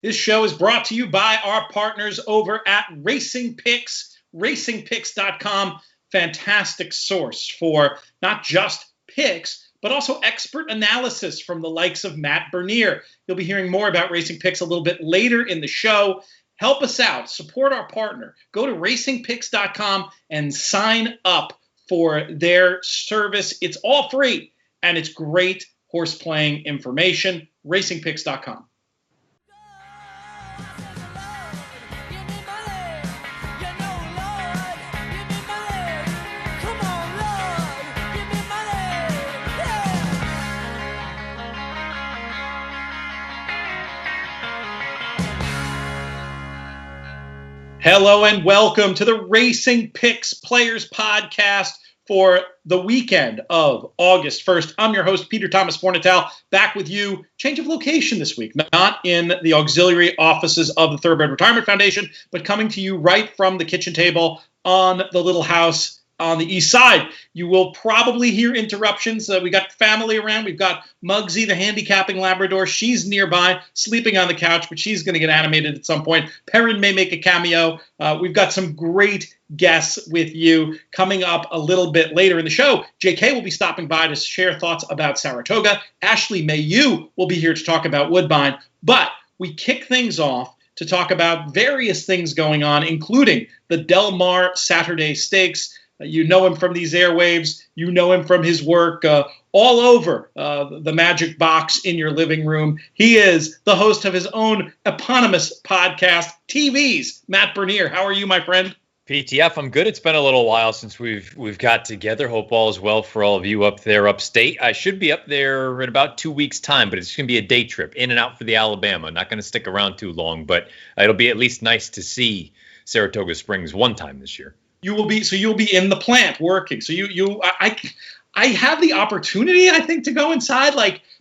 This show is brought to you by our partners over at Racing Picks, racingpicks.com. Fantastic source for not just picks, but also expert analysis from the likes of Matt Bernier. You'll be hearing more about Racing Picks a little bit later in the show. Help us out. Support our partner. Go to racingpicks.com and sign up for their service. It's all free, and it's great horse playing information. Racingpicks.com. Hello and welcome to the Racing Picks Players Podcast for the weekend of August 1st. I'm your host, Peter Thomas Fornatel, back with you. Change of location this week, not in the auxiliary offices of the Thoroughbred Retirement Foundation, but coming to you right from the kitchen table on the little house on the east side. You will probably hear interruptions. We got family around. We've got Muggsy, the handicapping Labrador. She's nearby, sleeping on the couch, but she's going to get animated at some point. Perrin may make a cameo. We've got some great guests with you coming up a little bit later in the show. JK will be stopping by to share thoughts about Saratoga. Ashley Mailloux will be here to talk about Woodbine. But we kick things off to talk about various things going on, including the Del Mar Saturday Stakes. You know him from these airwaves. You know him from his work all over the Magic Box in your living room. He is the host of his own eponymous podcast, TV's Matt Bernier. How are you, my friend? PTF, I'm good. It's been a little while since we've got together. Hope all is well for all of you up there upstate. I should be up there in about 2 weeks' time, but it's going to be a day trip in and out for the Alabama. Not going to stick around too long, but it'll be at least nice to see Saratoga Springs one time this year. You'll be in the plant working. So I have the opportunity, I think, to go inside,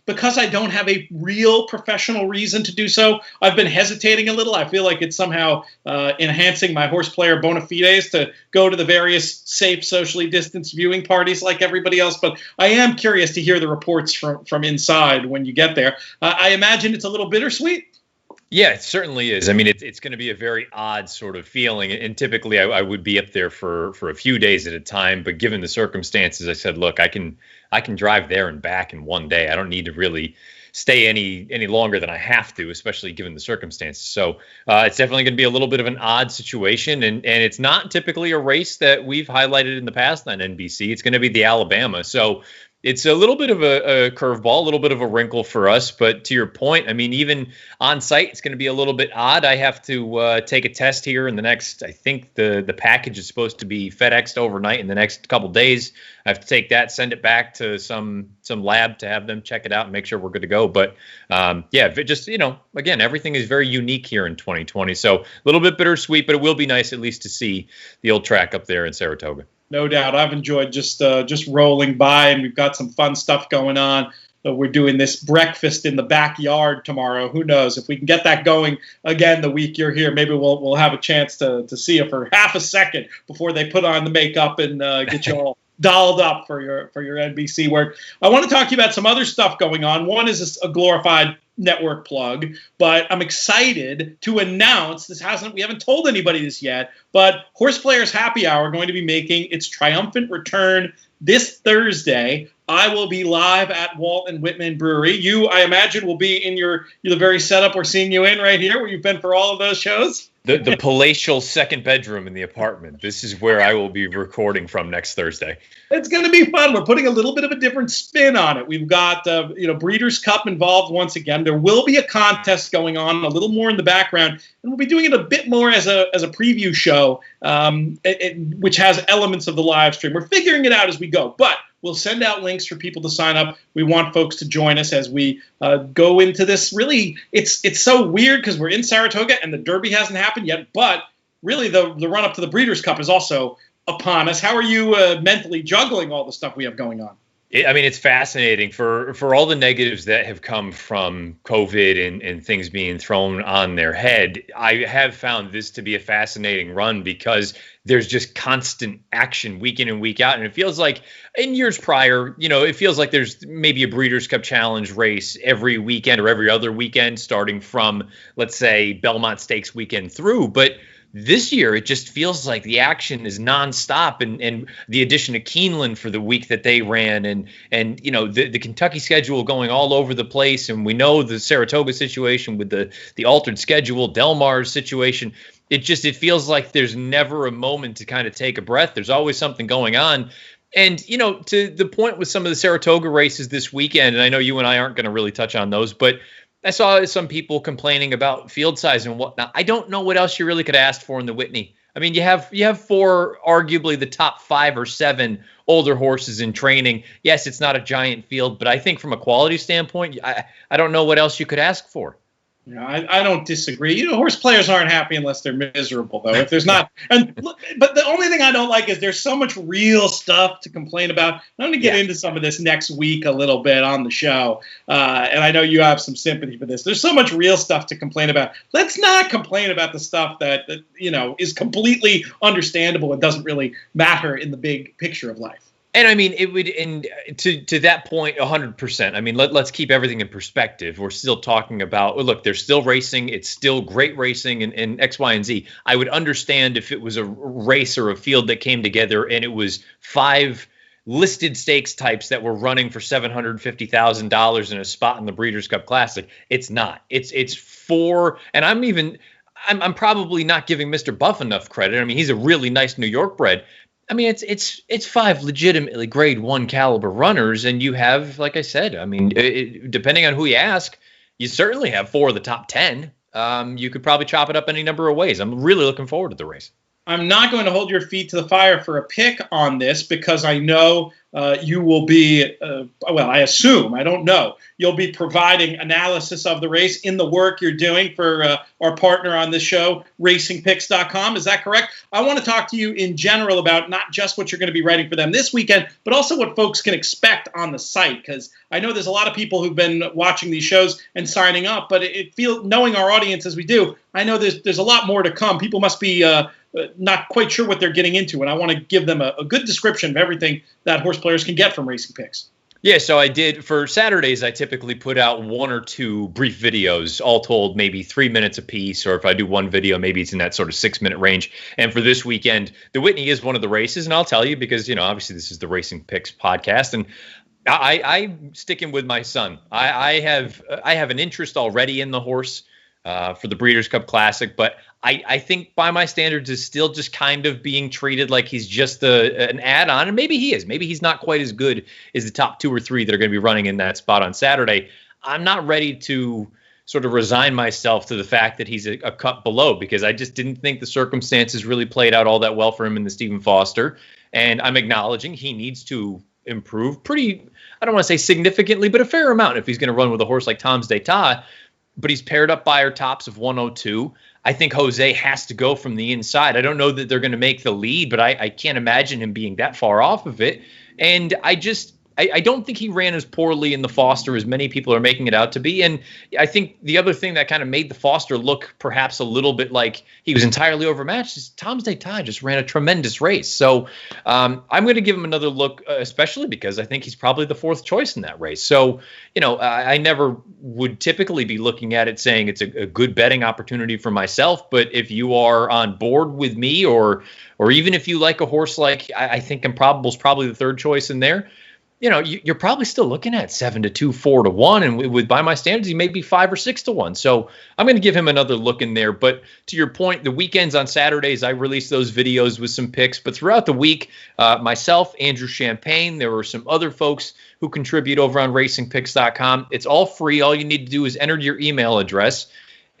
because I don't have a real professional reason to do so. I've been hesitating a little. I feel like it's somehow enhancing my horse player bona fides to go to the various safe, socially distanced viewing parties like everybody else. But I am curious to hear the reports from inside when you get there. I imagine it's a little bittersweet. Yeah, it certainly is. I mean, it's going to be a very odd sort of feeling. And typically I would be up there for a few days at a time. But given the circumstances, I said, look, I can drive there and back in one day. I don't need to really stay any longer than I have to, especially given the circumstances. So it's definitely going to be a little bit of an odd situation. And it's not typically a race that we've highlighted in the past on NBC. It's going to be the Alabama. So it's a little bit of a curveball, a little bit of a wrinkle for us. But to your point, I mean, even on site, it's going to be a little bit odd. I have to take a test here in the next, I think the package is supposed to be FedExed overnight in the next couple days. I have to take that, send it back to some lab to have them check it out and make sure we're good to go. But again, everything is very unique here in 2020. So a little bit bittersweet, but it will be nice at least to see the old track up there in Saratoga. No doubt. I've enjoyed just rolling by, and we've got some fun stuff going on. We're doing this breakfast in the backyard tomorrow. Who knows? If we can get that going again the week you're here, maybe we'll have a chance to see you for half a second before they put on the makeup and get you all dolled up for your NBC work. I want to talk to you about some other stuff going on. One is a glorified network plug, but I'm excited to announce we haven't told anybody this yet, but Horse Players Happy Hour going to be making its triumphant return this Thursday. I will be live at Walt and Whitman Brewery. You, I imagine, will be in the very setup we're seeing you in right here, where you've been for all of those shows. The palatial second bedroom in the apartment. This is where I will be recording from next Thursday. It's going to be fun. We're putting a little bit of a different spin on it. We've got Breeders' Cup involved once again. There will be a contest going on a little more in the background, and we'll be doing it a bit more as a preview show, which has elements of the live stream. We're figuring it out as we go, but we'll send out links for people to sign up. We want folks to join us as we go into this. Really, it's so weird because we're in Saratoga and the Derby hasn't happened yet, but really the run up to the Breeders' Cup is also upon us. How are you mentally juggling all the stuff we have going on? I mean, it's fascinating for all the negatives that have come from COVID and things being thrown on their head. I have found this to be a fascinating run because there's just constant action week in and week out. And it feels like in years prior, it feels like there's maybe a Breeders' Cup Challenge race every weekend or every other weekend, starting from, let's say, Belmont Stakes weekend through. But this year, it just feels like the action is nonstop, and the addition of Keeneland for the week that they ran, and the Kentucky schedule going all over the place, and we know the Saratoga situation with the altered schedule, Del Mar's situation. It feels like there's never a moment to kind of take a breath. There's always something going on. And, to the point with some of the Saratoga races this weekend, and I know you and I aren't going to really touch on those, but I saw some people complaining about field size and whatnot. I don't know what else you really could ask for in the Whitney. I mean, you have four, arguably the top 5 or 7 older horses in training. Yes, it's not a giant field, but I think from a quality standpoint, I don't know what else you could ask for. Yeah, I don't disagree. Horse players aren't happy unless they're miserable, though. If there's not, but the only thing I don't like is there's so much real stuff to complain about. I'm going to get into some of this next week a little bit on the show, and I know you have some sympathy for this. There's so much real stuff to complain about. Let's not complain about the stuff that is completely understandable and doesn't really matter in the big picture of life. And I mean, it would, and to that point, 100%. I mean, let's keep everything in perspective. We're still talking about, look, they're still racing. It's still great racing and X, Y, and Z. I would understand if it was a race or a field that came together and it was 5 listed stakes types that were running for $750,000 in a spot in the Breeders' Cup Classic. It's not. It's 4, and I'm probably not giving Mr. Buff enough credit. I mean, he's a really nice New York bred. I mean, it's 5 legitimately grade 1 caliber runners, and you have, like I said, I mean, depending on who you ask, you certainly have 4 of the top 10. You could probably chop it up any number of ways. I'm really looking forward to the race. I'm not going to hold your feet to the fire for a pick on this because I know you will be, I assume, I don't know, you'll be providing analysis of the race in the work you're doing for our partner on this show, racingpicks.com. Is that correct? I want to talk to you in general about not just what you're going to be writing for them this weekend, but also what folks can expect on the site, because I know there's a lot of people who've been watching these shows and signing up, but knowing our audience as we do, I know there's a lot more to come. People must be not quite sure what they're getting into, and I want to give them a good description of everything that horse players can get from Racing Picks. Yeah, so I did, for Saturdays, I typically put out 1 or 2 brief videos, all told maybe 3 minutes a piece, or if I do one video, maybe it's in that sort of 6-minute range. And for this weekend, the Whitney is one of the races, and I'll tell you because, obviously this is the Racing Picks podcast, and I'm sticking with my son. I have an interest already in the horse for the Breeders' Cup Classic, but I think by my standards is still just kind of being treated like he's just an add-on, and maybe he is. Maybe he's not quite as good as the top 2 or 3 that are going to be running in that spot on Saturday. I'm not ready to sort of resign myself to the fact that he's a cut below because I just didn't think the circumstances really played out all that well for him in the Stephen Foster, and I'm acknowledging he needs to improve pretty, I don't want to say significantly, but a fair amount if he's going to run with a horse like Tom's d'Etat. But he's paired up by our tops of 102. I think Jose has to go from the inside. I don't know that they're going to make the lead, but I can't imagine him being that far off of it. And I don't think he ran as poorly in the Foster as many people are making it out to be. And I think the other thing that kind of made the Foster look perhaps a little bit like he was entirely overmatched is Tom's d'Etat just ran a tremendous race. So I'm going to give him another look, especially because I think he's probably the 4th choice in that race. So, I never would typically be looking at it saying it's a good betting opportunity for myself. But if you are on board with me or even if you like a horse like I think Improbable is probably the 3rd choice in there, you're probably still looking at 7-2, 4-1, and with by my standards, he may be 5 or 6-1. So I'm going to give him another look in there. But to your point, the weekends on Saturdays, I release those videos with some picks. But throughout the week, myself, Andrew Champagne, there were some other folks who contribute over on racingpicks.com. It's all free. All you need to do is enter your email address.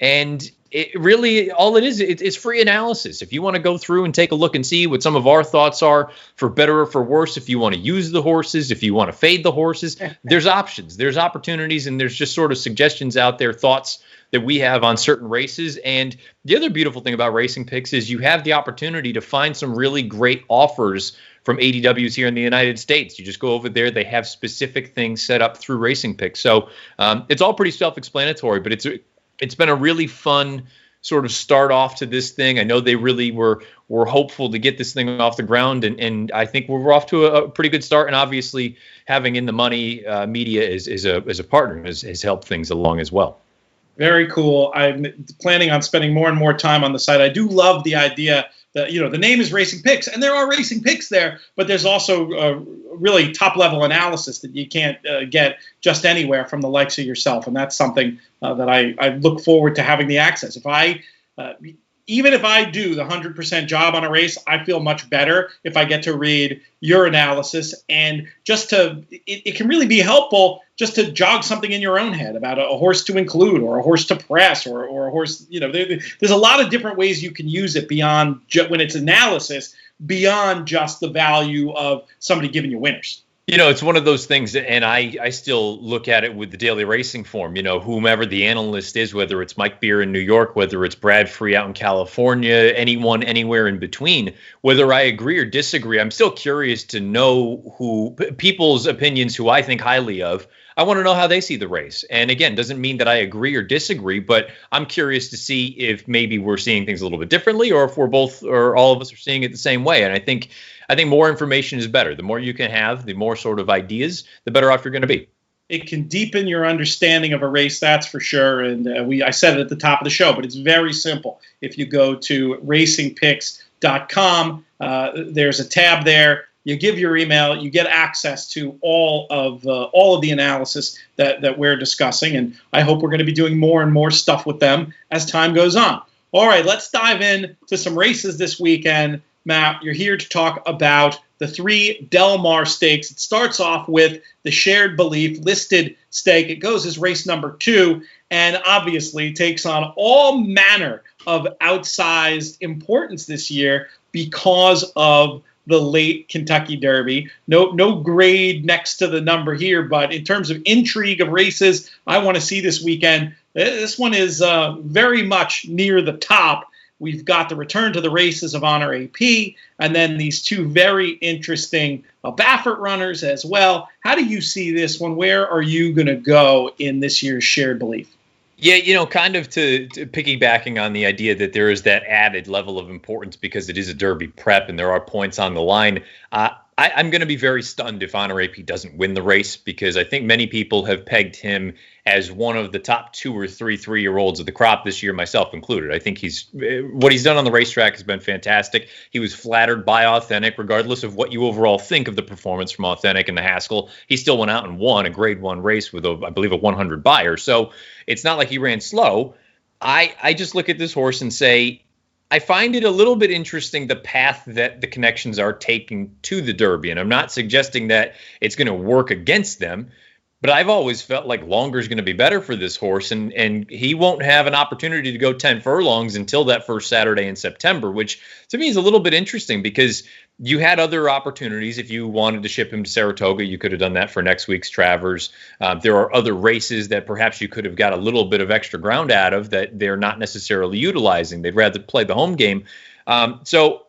And it really, all it is, it's free analysis. If you want to go through and take a look and see what some of our thoughts are, for better or for worse, if you want to use the horses, if you want to fade the horses, there's options, there's opportunities, and there's just sort of suggestions out there, thoughts that we have on certain races. And the other beautiful thing about Racing Picks is you have the opportunity to find some really great offers from ADWs here in the United States. You just go over there. They have specific things set up through Racing Picks. So it's all pretty self-explanatory, but it's been a really fun sort of start off to this thing. I know they really were hopeful to get this thing off the ground, and I think we're off to a pretty good start. And obviously having In the Money media as a partner has helped things along as well. Very cool. I'm planning on spending more and more time on the site. I do love the idea that, the name is Racing Picks, and there are racing picks there, but there's also really top-level analysis that you can't get just anywhere from the likes of yourself, and that's something that I look forward to having the access. Even if I do the 100% job on a race, I feel much better if I get to read your analysis, and it can really be helpful just to jog something in your own head about a horse to include, or a horse to press, or a horse, there's a lot of different ways you can use it beyond when it's analysis, beyond just the value of somebody giving you winners. It's one of those things, and I still look at it with the daily racing form. Whomever the analyst is, whether it's Mike Beer in New York, whether it's Brad Free out in California, anyone, anywhere in between, whether I agree or disagree, I'm still curious to know people's opinions who I think highly of. I want to know how they see the race. And again, doesn't mean that I agree or disagree, but I'm curious to see if maybe we're seeing things a little bit differently, or if we're both, or all of us are seeing it the same way. And I think more information is better. The more you can have, the more sort of ideas, the better off you're going to be. It can deepen your understanding of a race, that's for sure. And I said it at the top of the show, but it's very simple. If you go to racingpicks.com, there's a tab there. You give your email, you get access to all of the analysis that we're discussing, and I hope we're going to be doing more and more stuff with them as time goes on. All right, let's dive in to some races this weekend. Matt, you're here to talk about the 3 Del Mar stakes. It starts off with the Shared Belief listed stake. It goes as race number 2, and obviously takes on all manner of outsized importance this year because of the late Kentucky Derby. No grade next to the number here, but in terms of intrigue of races I want to see this weekend, this one is very much near the top. We've got the return to the races of Honor AP, and then these 2 very interesting Baffert runners as well. How do you see this one? Where are you going to go in this year's Shared Belief? Yeah, kind of to piggybacking on the idea that there is that added level of importance because it is a Derby prep and there are points on the line. I'm going to be very stunned if Honor AP doesn't win the race, because I think many people have pegged him as one of the top 2 or 3 3-year-olds of the crop this year, myself included. I think what he's done on the racetrack has been fantastic. He was flattered by Authentic, regardless of what you overall think of the performance from Authentic and the Haskell. He still went out and won a Grade 1 race with, I believe, a 100 buyer. So it's not like he ran slow. I just look at this horse and say, I find it a little bit interesting, the path that the connections are taking to the Derby. And I'm not suggesting that it's going to work against them, but I've always felt like longer is going to be better for this horse. And he won't have an opportunity to go 10 furlongs until that first Saturday in September, which to me is a little bit interesting, because you had other opportunities. If you wanted to ship him to Saratoga, you could have done that for next week's Travers. There are other races that perhaps you could have got a little bit of extra ground out of that they're not necessarily utilizing. They'd rather play the home game. So,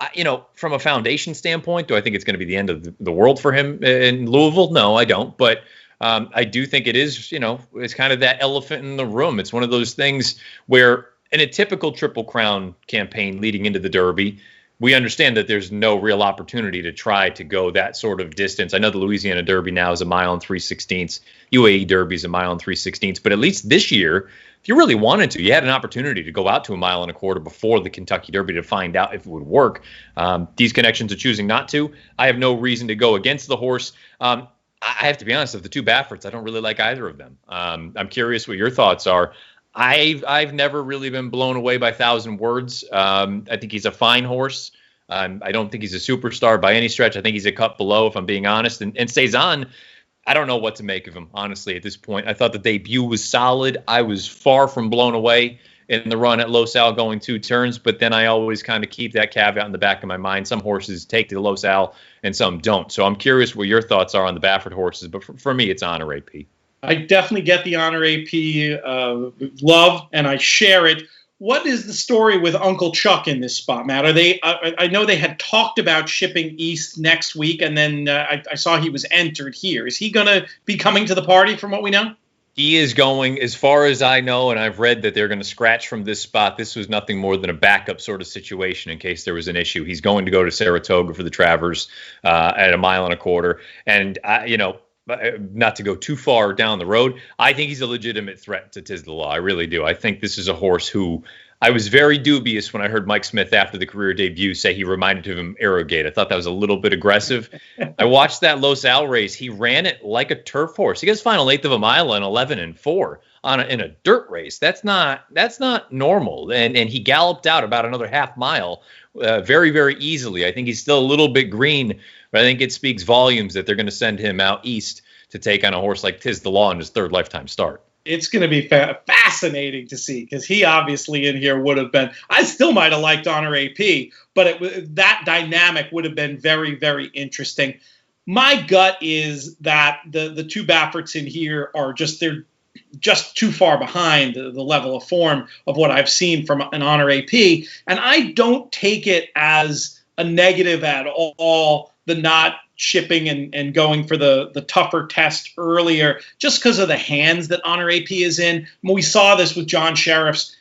from a foundation standpoint, do I think it's going to be the end of the world for him in Louisville? No, I don't. But I do think it is, it's kind of that elephant in the room. It's one of those things where in a typical Triple Crown campaign leading into the Derby, we understand that there's no real opportunity to try to go that sort of distance. I know the Louisiana Derby now is 1 mile and 3/16. UAE Derby is 1 mile and 3/16. But at least this year, if you really wanted to, you had an opportunity to go out to 1 1/4 miles before the Kentucky Derby to find out if it would work. These connections are choosing not to. I have no reason to go against the horse. I have to be honest, of the 2 Bafferts, I don't really like either of them. I'm curious what your thoughts are. I've never really been blown away by Thousand Words. I think he's a fine horse. I don't think he's a superstar by any stretch. I think he's a cut below, if I'm being honest. And Cezanne, I don't know what to make of him, honestly, at this point. I thought the debut was solid. I was far from blown away. in the run at Los Al going 2 turns, but then I always kind of keep that caveat in the back of my mind. Some horses take the Los Al and some don't. So I'm curious what your thoughts are on the Baffert horses, but for me, it's Honor AP. I definitely get the Honor AP love, and I share it. What is the story with Uncle Chuck in this spot, Matt? Are they? I know they had talked about shipping east next week, and then I saw he was entered here. Is he going to be coming to the party from what we know? He is going, as far as I know, and I've read that they're going to scratch from this spot. This was nothing more than a backup sort of situation in case there was an issue. He's going to go to Saratoga for the Travers at 1.25 miles. And, not to go too far down the road, I think he's a legitimate threat to Tiz the Law. I really do. I think this is a horse who I was very dubious when I heard Mike Smith after the career debut say he reminded him of Arrogate. I thought that was a little bit aggressive. I watched that Los Al race. He ran it like a turf horse. He got his final 1/8 of a mile in 11-4 in a dirt race. That's not normal. And he galloped out about another 1/2 mile very, very easily. I think he's still a little bit green, but I think it speaks volumes that they're going to send him out east to take on a horse like Tiz the Law in his 3rd lifetime start. It's going to be fascinating to see, because he obviously in here would have been, I still might have liked Honor AP, but that dynamic would have been very, very interesting. My gut is that the 2 Bafferts in here are they're just too far behind the level of form of what I've seen from an Honor AP. And I don't take it as a negative at all, the not shipping and going for the tougher test earlier, just because of the hands that Honor AP is in. We saw this with John Sheriff's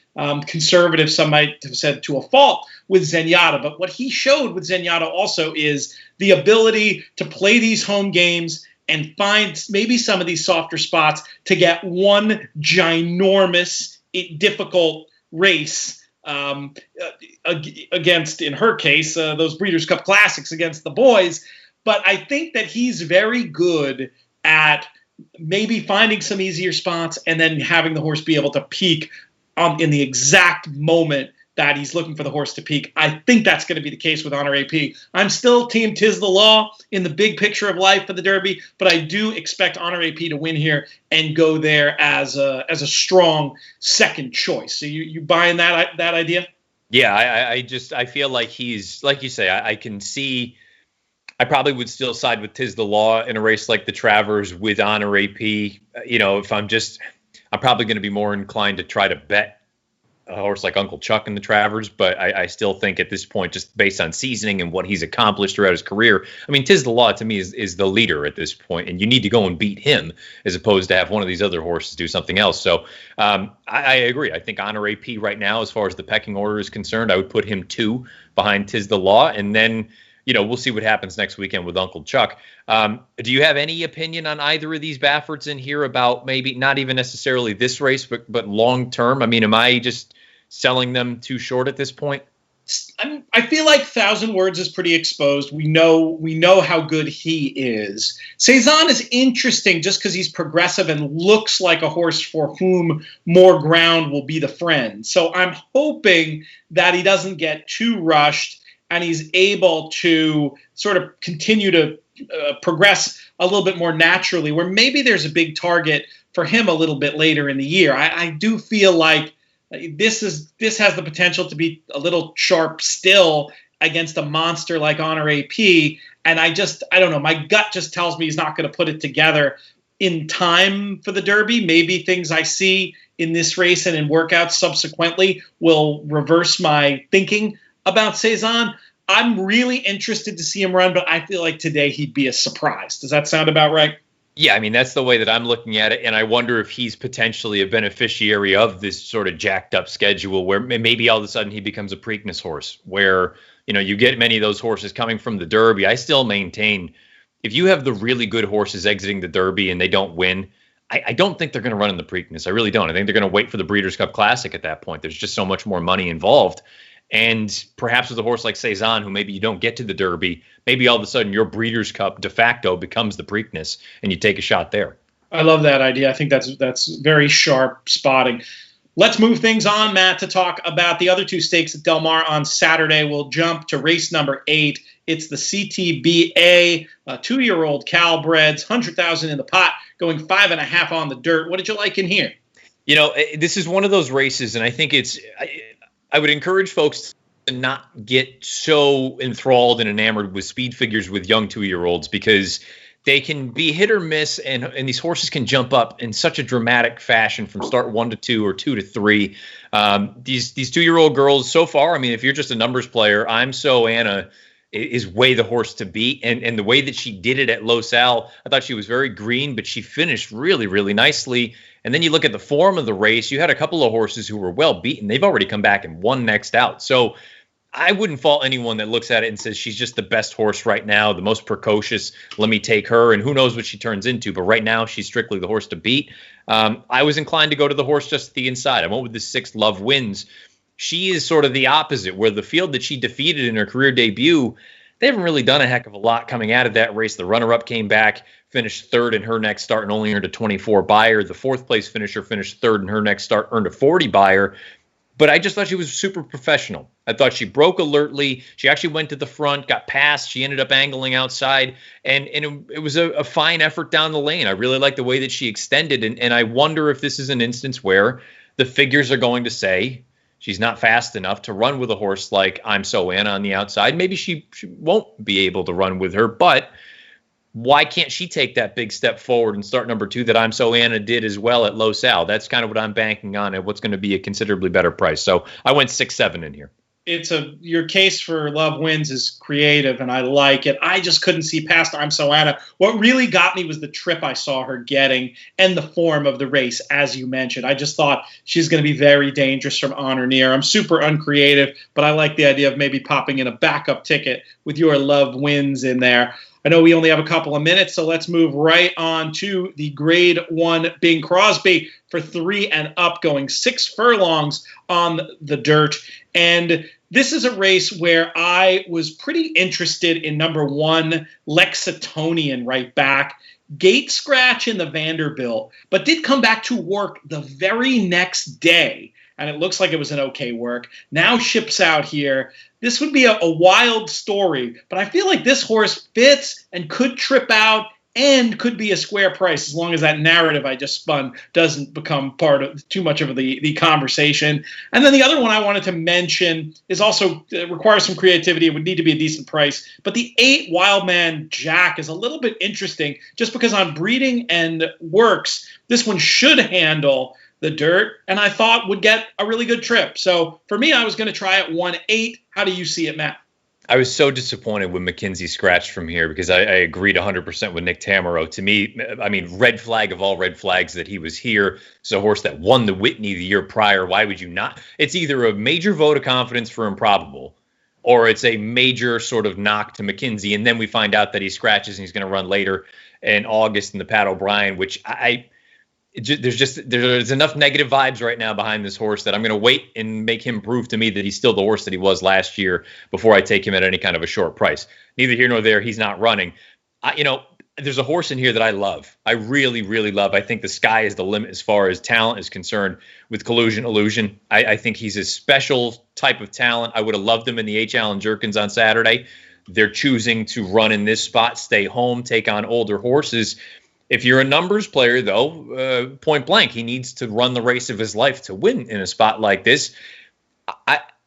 conservative, some might have said to a fault, with Zenyatta. But what he showed with Zenyatta also is the ability to play these home games and find maybe some of these softer spots to get one ginormous, difficult race against, in her case, those Breeders' Cup Classics against the boys. But I think that he's very good at maybe finding some easier spots and then having the horse be able to peak in the exact moment that he's looking for the horse to peak. I think that's going to be the case with Honor AP. I'm still team Tiz the Law in the big picture of life for the Derby, but I do expect Honor AP to win here and go there as a strong second choice. So you buying that idea? Yeah, I feel like he's, like you say, I can see. I probably would still side with Tiz the Law in a race like the Travers with Honor AP. If I'm probably going to be more inclined to try to bet a horse like Uncle Chuck in the Travers, but I still think at this point, just based on seasoning and what he's accomplished throughout his career, I mean, Tiz the Law to me is the leader at this point, and you need to go and beat him as opposed to have one of these other horses do something else. So I agree. I think Honor AP right now, as far as the pecking order is concerned, I would put him 2 behind Tiz the Law, and then we'll see what happens next weekend with Uncle Chuck. Do you have any opinion on either of these Bafferts in here about maybe not even necessarily this race, but long term? I mean, am I just selling them too short at this point? I feel like 1,000 Words is pretty exposed. We know how good he is. Cezanne is interesting just because he's progressive and looks like a horse for whom more ground will be the friend. So I'm hoping that he doesn't get too rushed and he's able to sort of continue to progress a little bit more naturally, where maybe there's a big target for him a little bit later in the year. I do feel like this has the potential to be a little sharp still against a monster like Honor AP. And I don't know. My gut just tells me he's not going to put it together in time for the Derby. Maybe things I see in this race and in workouts subsequently will reverse my thinking about Cezanne. I'm really interested to see him run, but I feel like today he'd be a surprise. Does that sound about right? Yeah, I mean, that's the way that I'm looking at it, and I wonder if he's potentially a beneficiary of this sort of jacked up schedule where maybe all of a sudden he becomes a Preakness horse, where, you get many of those horses coming from the Derby. I still maintain if you have the really good horses exiting the Derby and they don't win, I don't think they're going to run in the Preakness. I really don't. I think they're going to wait for the Breeders' Cup Classic at that point. There's just so much more money involved. And perhaps with a horse like Cezanne, who maybe you don't get to the Derby, maybe all of a sudden your Breeders' Cup de facto becomes the Preakness, and you take a shot there. I love that idea. I think that's very sharp spotting. Let's move things on, Matt, to talk about the other 2 stakes at Del Mar on Saturday. We'll jump to race number 8. It's the CTBA, 2-year-old Calbreds, 100,000 in the pot, going 5.5 on the dirt. What did you like in here? This is one of those races, and I think I would encourage folks to not get so enthralled and enamored with speed figures with young 2-year-olds, because they can be hit or miss, and these horses can jump up in such a dramatic fashion from start 1 to 2 or 2 to 3. These 2-year-old girls so far, I mean, if you're just a numbers player, I'm So Anna is way the horse to beat. And the way that she did it at Los Al, I thought she was very green, but she finished really, really nicely. And then you look at the form of the race, you had a couple of horses who were well beaten. They've already come back and won next out. So I wouldn't fault anyone that looks at it and says she's just the best horse right now, the most precocious. Let me take her, and who knows what she turns into. But right now, she's strictly the horse to beat. I was inclined to go to the horse just to the inside. I went with the 6 Love Wins. She is sort of the opposite, where the field that she defeated in her career debut, they haven't really done a heck of a lot coming out of that race. The runner-up came back, finished 3rd in her next start and only earned a 24 buyer. The 4th place finisher finished 3rd in her next start, earned a 40 buyer. But I just thought she was super professional. I thought she broke alertly. She actually went to the front, got past. She ended up angling outside. And it was a fine effort down the lane. I really like the way that she extended. And I wonder if this is an instance where the figures are going to say she's not fast enough to run with a horse like I'm So Anna on the outside. Maybe she won't be able to run with her, but why can't she take that big step forward and start number 2 that I'm So Anna did as well at Los Al? That's kind of what I'm banking on, and what's going to be a considerably better price. So I went 6-7 in here. Your case for Love Wins is creative, and I like it. I just couldn't see past I'm So Anna. What really got me was the trip I saw her getting and the form of the race, as you mentioned. I just thought she's going to be very dangerous from on or near. I'm super uncreative, but I like the idea of maybe popping in a backup ticket with your Love Wins in there. I know we only have a couple of minutes, so let's move right on to the Grade 1 Bing Crosby for 3 and up, going 6 furlongs on the dirt. And this is a race where I was pretty interested in number 1, Lexitonian, right back. Gate scratch in the Vanderbilt, but did come back to work the very next day. And it looks like it was an okay work. Now ships out here. This would be a wild story, but I feel like this horse fits and could trip out and could be a square price as long as that narrative I just spun doesn't become part of too much of the conversation. And then the other one I wanted to mention is also requires some creativity. It would need to be a decent price. But the 8 Wildman Jack is a little bit interesting just because on breeding and works, this one should handle the dirt, and I thought would get a really good trip. So for me, I was going to try it 1-8. How do you see it, Matt? I was so disappointed when McKenzie scratched from here, because I agreed 100% with Nick Tamaro. To me, I mean, red flag of all red flags that he was here. It's a horse that won the Whitney the year prior. Why would you not? It's either a major vote of confidence for improbable, or it's a major sort of knock to McKenzie. And then we find out that he scratches and he's going to run later in August in the Pat O'Brien, which there's enough negative vibes right now behind this horse that I'm going to wait and make him prove to me that he's still the horse that he was last year before I take him at any kind of a short price. Neither here nor there. He's not running. There's a horse in here that I love. I really, really love. I think the sky is the limit as far as talent is concerned with Collusion Illusion. I think he's a special type of talent. I would have loved him in the H. Allen Jerkins on Saturday. They're choosing to run in this spot, stay home, take on older horses. If you're a numbers player, though, point blank, he needs to run the race of his life to win in a spot like this.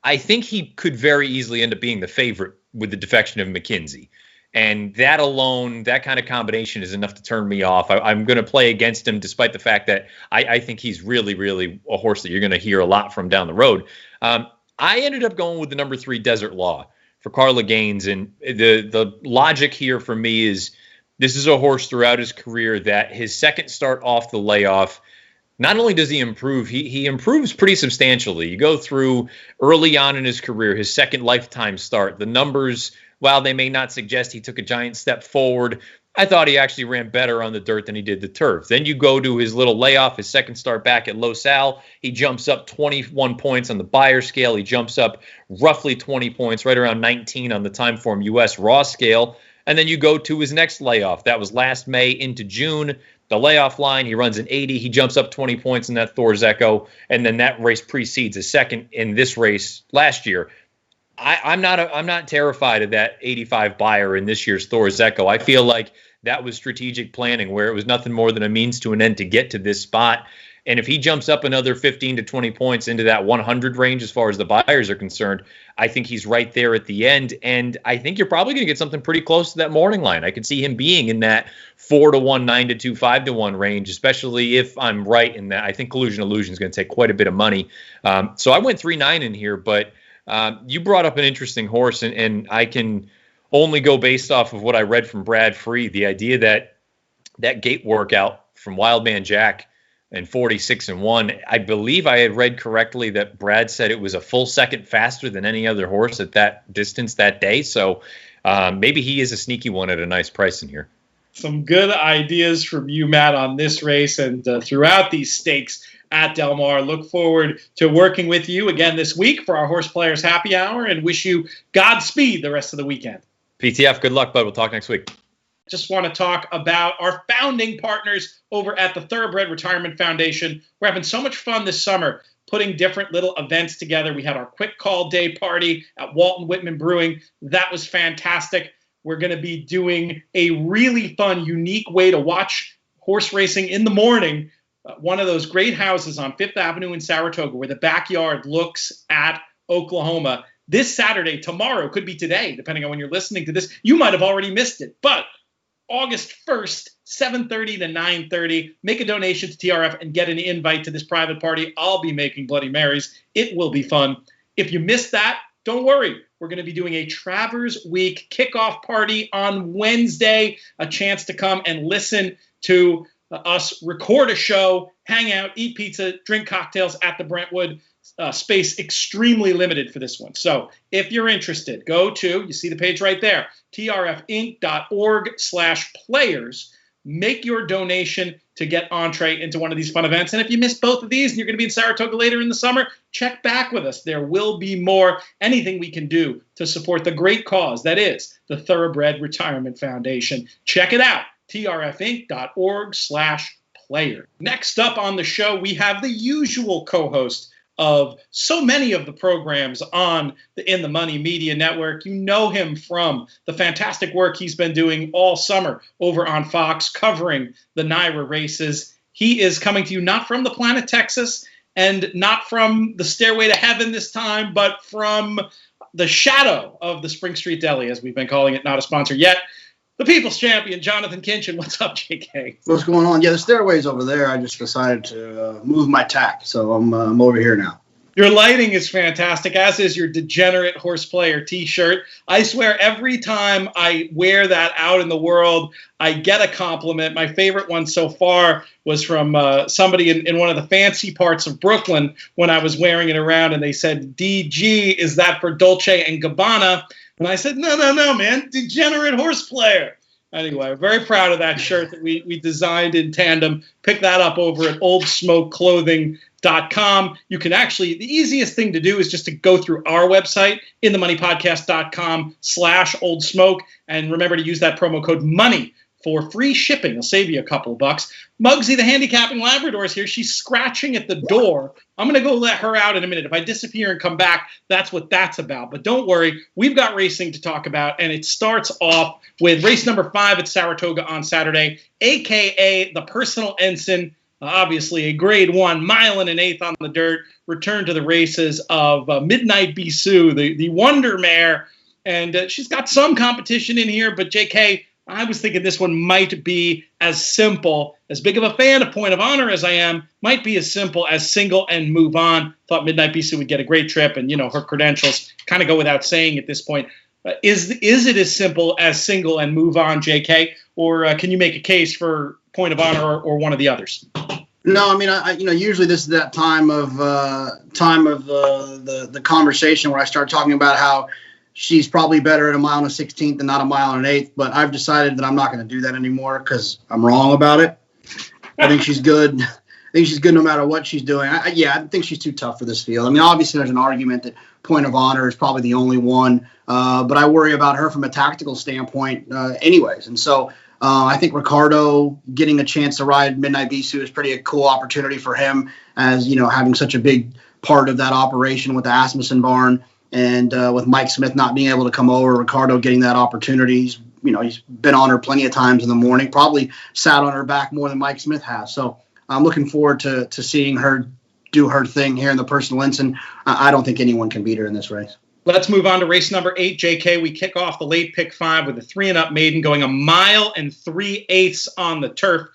I think he could very easily end up being the favorite with the defection of McKenzie. And that alone, that kind of combination is enough to turn me off. I'm going to play against him, despite the fact that I think he's really, really a horse that you're going to hear a lot from down the road. I ended up going with the number 3 Desert Law for Carla Gaines. And the logic here for me is, this is a horse throughout his career that his second start off the layoff, not only does he improve, he improves pretty substantially. You go through early on in his career, his second lifetime start, the numbers, while they may not suggest he took a giant step forward, I thought he actually ran better on the dirt than he did the turf. Then you go to his little layoff, his second start back at Los Al. He jumps up 21 points on the buyer scale. He jumps up roughly 20 points, right around 19 on the Timeform US raw scale. And then you go to his next layoff. That was last May into June. The layoff line, he runs an 80. He jumps up 20 points in that Thor's Echo. And then that race precedes a second in this race last year. I'm not terrified of that 85 buyer in this year's Thor's Echo. I feel like that was strategic planning, where it was nothing more than a means to an end to get to this spot. And if he jumps up another 15 to 20 points into that 100 range as far as the buyers are concerned, I think he's right there at the end. And I think you're probably going to get something pretty close to that morning line. I could see him being in that 4-1, 9-2, 5-1 range, especially if I'm right in that. I think Collusion Illusion is going to take quite a bit of money. So I went 3-9 in here, but you brought up an interesting horse, and I can only go based off of what I read from Brad Free. The idea that gate workout from Wildman Jack and 46-1, I believe I had read correctly that Brad said it was a full second faster than any other horse at that distance that day. So maybe he is a sneaky one at a nice price in here. Some good ideas from you, Matt, on this race and throughout these stakes at Del Mar. Look forward to working with you again this week for our Horse Players Happy Hour and wish you Godspeed the rest of the weekend. PTF, good luck, bud. We'll talk next week. Just want to talk about our founding partners over at the Thoroughbred Retirement Foundation. We're having so much fun this summer putting different little events together. We had our quick call day party at Walton Whitman Brewing. That was fantastic. We're going to be doing a really fun, unique way to watch horse racing in the morning. One of those great houses on Fifth Avenue in Saratoga where the backyard looks at Oklahoma. This Saturday, tomorrow, could be today, depending on when you're listening to this. You might have already missed it, but August 1st, 7:30 to 9:30. Make a donation to TRF and get an invite to this private party. I'll be making Bloody Marys. It will be fun. If you missed that, don't worry. We're going to be doing a Travers Week kickoff party on Wednesday. A chance to come and listen to us record a show, hang out, eat pizza, drink cocktails at the Brentwood. Space extremely limited for this one. So if you're interested, go to, you see the page right there, trfinc.org/players. Make your donation to get entree into one of these fun events. And if you missed both of these and you're going to be in Saratoga later in the summer, check back with us. There will be more. Anything we can do to support the great cause that is the Thoroughbred Retirement Foundation. Check it out, trfinc.org/player. Next up on the show, we have the usual co-host of so many of the programs on the In the Money Media Network. You know him from the fantastic work he's been doing all summer over on Fox covering the NYRA races. He is coming to you not from the planet Texas and not from the Stairway to Heaven this time, but from the shadow of the Spring Street Deli, as we've been calling it, not a sponsor yet. The People's Champion, Jonathan Kinchen. What's up, JK? What's going on? Yeah, the stairway's over there. I just decided to move my tack, so I'm over here now. Your lighting is fantastic, as is your Degenerate Horse Player T-shirt. I swear every time I wear that out in the world, I get a compliment. My favorite one so far was from somebody in one of the fancy parts of Brooklyn when I was wearing it around, and they said, DG, is that for Dolce & Gabbana? And I said, no, man, Degenerate Horse Player. Anyway, very proud of that shirt that we designed in tandem. Pick that up over at oldsmokeclothing.com. You can actually, the easiest thing to do is just to go through our website, inthemoneypodcast.com/oldsmoke. And remember to use that promo code MONEY for free shipping. It'll save you a couple bucks. Muggsy, the handicapping Labrador, is here. She's scratching at the door. I'm going to go let her out in a minute. If I disappear and come back, that's what that's about. But don't worry, we've got racing to talk about, and it starts off with race number 5 at Saratoga on Saturday, a.k.a. the Personal Ensign, obviously a grade 1, mile and an eighth on the dirt, return to the races of Midnight Bisou, the Wonder Mare. And she's got some competition in here, but JK, I was thinking this one might be as simple, as big of a fan of Point of Honor as I am, might be as simple as Single and Move On. Thought Midnight Bisou would get a great trip, and, her credentials kind of go without saying at this point. Is it as simple as Single and Move On, JK, or can you make a case for Point of Honor or one of the others? No, I mean, usually this is that time of the conversation where I start talking about how she's probably better at a mile and a 16th than not a mile and an eighth, but I've decided that I'm not going to do that anymore because I'm wrong about it. I think she's good. I think she's good no matter what she's doing. I think she's too tough for this field. I mean, obviously there's an argument that Point of Honor is probably the only one, but I worry about her from a tactical standpoint anyways. And so I think Ricardo getting a chance to ride Midnight Bisou is pretty a cool opportunity for him as, having such a big part of that operation with the Asmussen barn. And with Mike Smith not being able to come over, Ricardo getting that opportunity, he's been on her plenty of times in the morning, probably sat on her back more than Mike Smith has. So I'm looking forward to seeing her do her thing here in the Personal Ensign. I don't think anyone can beat her in this race. Let's move on to race number 8, JK. We kick off the late pick 5 with a 3-and-up maiden going 1 mile and 3/8 on the turf.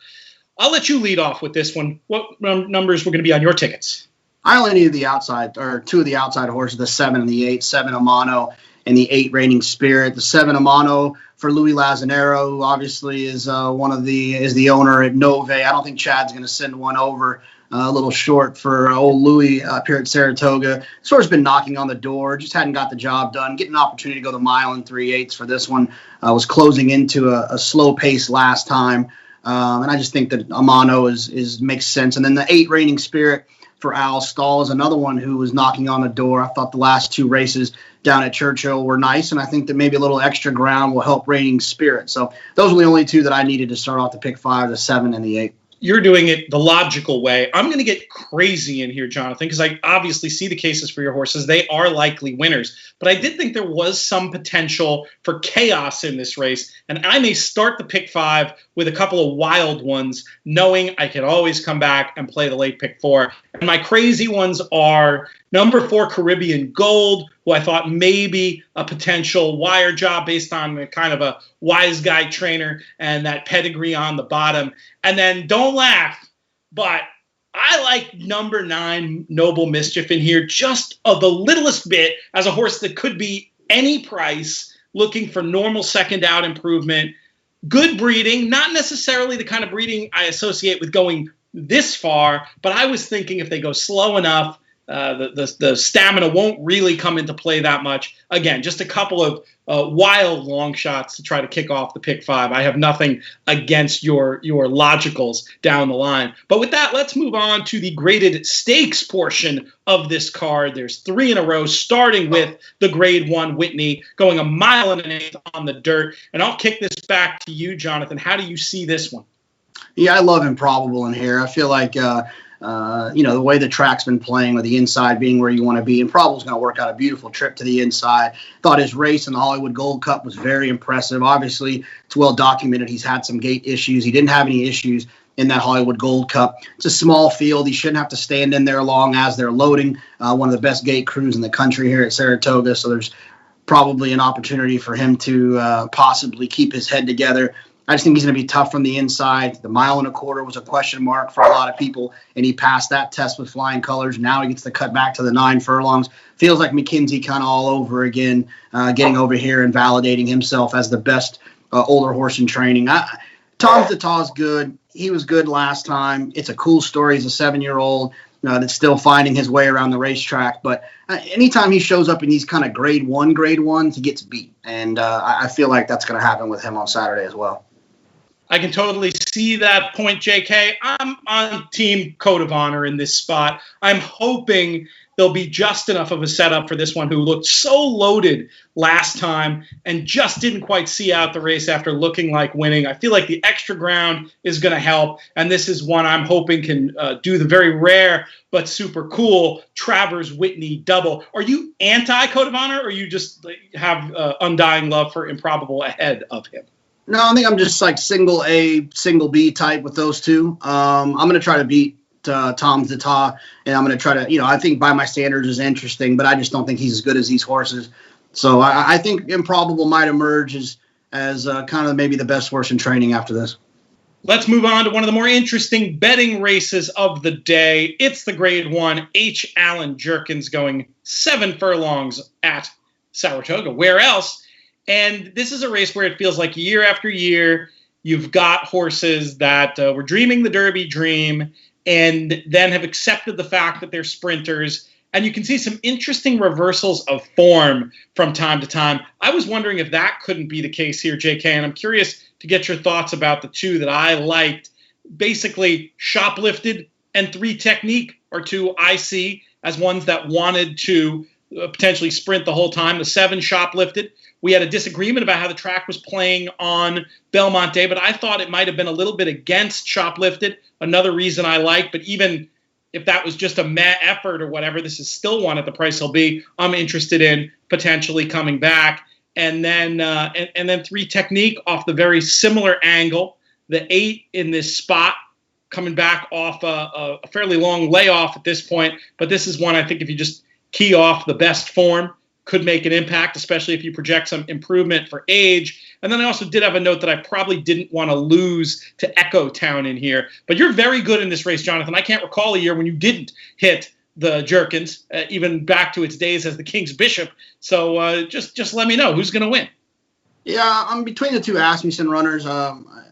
I'll let you lead off with this one. What numbers were going to be on your tickets? I only needed the outside, or 2 of the outside horses, the 7 and the 8, 7 Amano and the 8 Reigning Spirit. The 7 Amano for Louis Lazanero, who obviously is the owner at Nove. I don't think Chad's going to send one over. A little short for old Louis up here at Saratoga. This horse has been knocking on the door, just hadn't got the job done. Getting an opportunity to go the 1 mile and 3/8 for this one. Was closing into a slow pace last time. And I just think that Amano makes sense. And then the 8 Reigning Spirit for Al Stahl is another one who was knocking on the door. I thought the last 2 races down at Churchill were nice, and I think that maybe a little extra ground will help Reigning Spirit. So those were the only 2 that I needed to start off the pick 5, the 7 and the 8. You're doing it the logical way. I'm going to get crazy in here, Jonathan, because I obviously see the cases for your horses. They are likely winners. But I did think there was some potential for chaos in this race. And I may start the pick 5 with a couple of wild ones, knowing I can always come back and play the late pick 4. And my crazy ones are number 4, Caribbean Gold, who I thought maybe a potential wire job based on kind of a wise guy trainer and that pedigree on the bottom. And then don't laugh, but I like number 9, Noble Mischief in here just the littlest bit as a horse that could be any price, looking for normal second out improvement. Good breeding, not necessarily the kind of breeding I associate with going this far, but I was thinking if they go slow enough, the stamina won't really come into play that much. Again, just a couple of wild long shots to try to kick off the pick 5. I have nothing against your logicals down the line. But with that, let's move on to the graded stakes portion of this card. There's 3 in a row, starting with the grade 1 Whitney, going 1 mile and 1/8 on the dirt. And I'll kick this back to you, Jonathan. How do you see this one? Yeah, I love Improbable in here. I feel like the way the track's been playing with the inside being where you want to be, Improbable's going to work out a beautiful trip to the inside. Thought his race in the Hollywood Gold Cup was very impressive. Obviously, it's well documented. He's had some gate issues. He didn't have any issues in that Hollywood Gold Cup. It's a small field. He shouldn't have to stand in there long as they're loading. One of the best gate crews in the country here at Saratoga. So there's probably an opportunity for him to possibly keep his head together. I just think he's going to be tough from the inside. The 1.25 miles was a question mark for a lot of people, and he passed that test with flying colors. Now he gets to cut back to the 9 furlongs. Feels like McKenzie kind of all over again, getting over here and validating himself as the best older horse in training. Tom Tataw's good. He was good last time. It's a cool story. He's a 7-year-old that's still finding his way around the racetrack. But anytime he shows up in these kind of grade 1s, he gets beat. And I feel like that's going to happen with him on Saturday as well. I can totally see that point, JK. I'm on Team Code of Honor in this spot. I'm hoping there'll be just enough of a setup for this one who looked so loaded last time and just didn't quite see out the race after looking like winning. I feel like the extra ground is going to help, and this is one I'm hoping can do the very rare but super cool Travers Whitney double. Are you anti-Code of Honor, or you just have undying love for Improbable ahead of him? No, I think I'm just like single A, single B type with those 2. I'm going to try to beat Tom Zata, and I'm going to try to, I think by my standards is interesting, but I just don't think he's as good as these horses. So I think Improbable might emerge as kind of maybe the best horse in training after this. Let's move on to one of the more interesting betting races of the day. It's the grade 1 H. Allen Jerkins going 7 furlongs at Saratoga. Where else? And this is a race where it feels like year after year, you've got horses that were dreaming the Derby dream and then have accepted the fact that they're sprinters. And you can see some interesting reversals of form from time to time. I was wondering if that couldn't be the case here, JK, and I'm curious to get your thoughts about the 2 that I liked. Basically, Shoplifted and 3 Technique are 2 I see as ones that wanted to potentially sprint the whole time. The 7 Shoplifted. We had a disagreement about how the track was playing on Belmont Day, but I thought it might have been a little bit against Shoplifted. Another reason I like, but even if that was just a meh effort or whatever, this is still one at the price he'll be. I'm interested in potentially coming back. And then 3 Technique off the very similar angle. The 8 in this spot coming back off a fairly long layoff at this point. But this is one I think if you just key off the best form, could make an impact, especially if you project some improvement for age. And then I also did have a note that I probably didn't want to lose to Echo Town in here. But you're very good in this race, Jonathan. I can't recall a year when you didn't hit the Jerkins, even back to its days as the King's Bishop. So just let me know who's going to win. Yeah, I'm between the two Asmussen runners,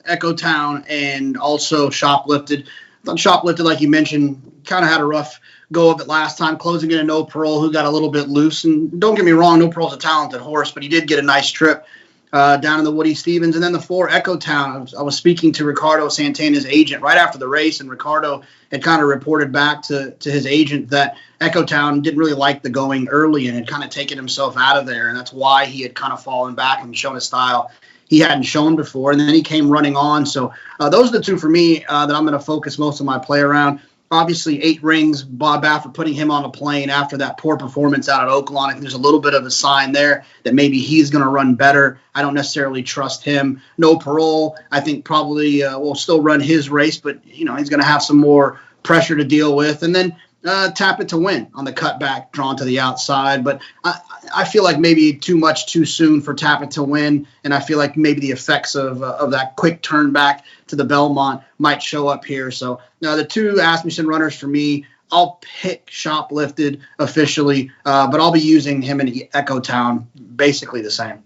Echo Town and also Shoplifted. I thought Shoplifted, like you mentioned, kind of had a rough go of it last time, closing in a No Parole who got a little bit loose. And don't get me wrong, No Parole's a talented horse, but he did get a nice trip down in the Woody Stevens. And then the 4, Echo Town, I was speaking to Ricardo Santana's agent right after the race, and Ricardo had kind of reported back to his agent that Echo Town didn't really like the going early and had kind of taken himself out of there. And that's why he had kind of fallen back and shown a style he hadn't shown before. And then he came running on. So those are the two for me that I'm going to focus most of my play around. Obviously, 8 Rings, Bob Baffert putting him on a plane after that poor performance out at Oaklawn. I think there's a little bit of a sign there that maybe he's going to run better. I don't necessarily trust him. No Parole, I think probably will still run his race, but he's going to have some more pressure to deal with. And then Tap It to Win on the cutback, drawn to the outside. But I feel like maybe too much too soon for Tap It to Win, and I feel like maybe the effects of that quick turn back to the Belmont might show up here. So now the 2 Asmussen runners for me, I'll pick Shoplifted officially, but I'll be using him in Echo Town basically the same.